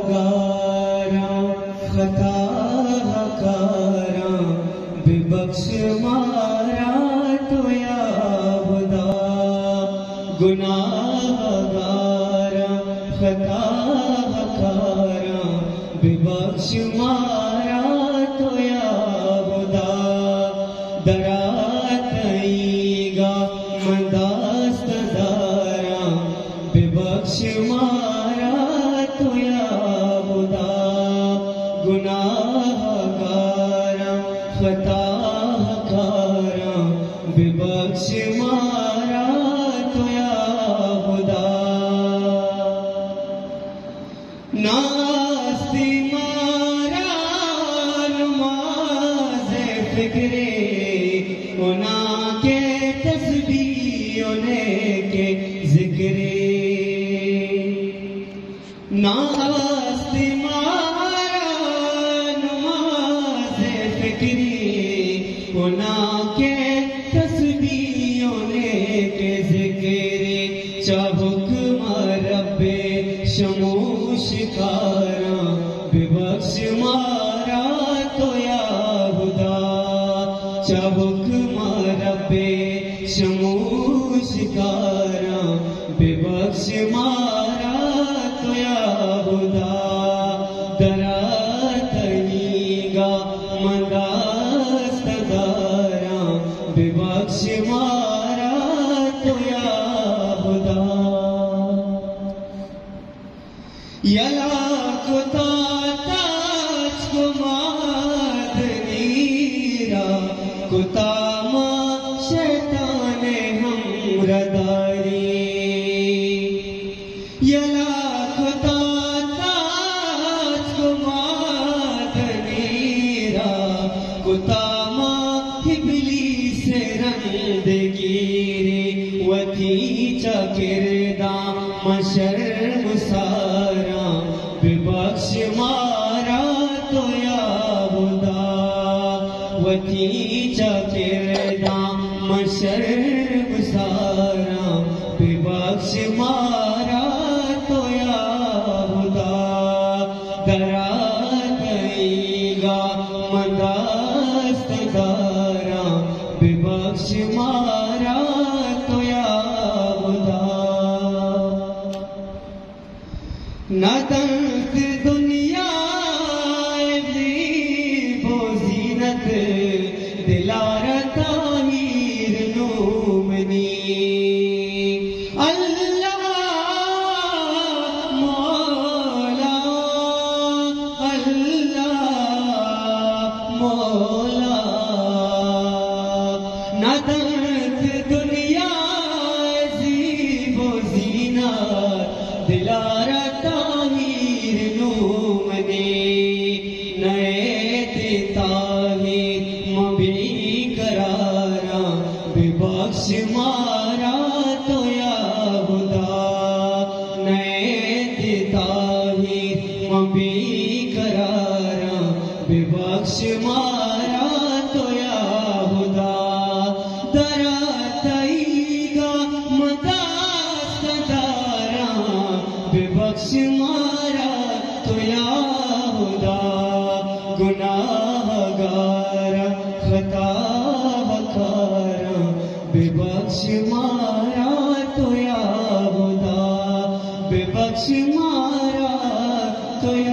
گناہگاراں خطا کاراں ببخش مارا تو یا خدا گناہگاراں خطا کاراں ببخش مارا تو یا خدا دراتئی گا منداست داراں ببخش مارا تو یا خدا گناہگاراں خطا کاراں ببخش مارا تو یا خدا ناستی مارا نماز فکرے گناہ کے تسبیح کے ذکرے ناستی مارا نماز فکری گناہ کے تسبیح کے ذکرے چابک رب شموش کاراں ببخش مارا تو یا خدا چابک رب شموش کاراں ببخش مارا تو یا خدا دراتئی گا منداست داراں ببخش مارا تو یا خدا یلا کتا تاچ کو مادنیرا کتا ما شیطان ہم رداری یلا کتا تاچ کو مادنیرا کتا ما ابلیس رند گیرے وتی چکرداں مشر مساراں ببخش مارا تو یا خدا وتی چکرداں مشر مساراں ببخش مارا تو یا خدا دراتئی گا منداست داراں ببخش مارا تو یا خدا نہ تنت دنیا عجیب و زینت دلار طاہر نومنی اللہ مولا اللہ مولا نہ تنت دنیا عجیب و زینت دلار طاہر نومنی نئے طاہر مبی قراراں ببخش مارا تو یا خدا نئے طاہر مبی قراراں ببخش مارا تو یا خدا دراتئی گا منداست داراں ببخش مارا تو یا خدا گناہگاراں خطا کاراں ببخش مارا تو یا خدا ببخش مارا تو یا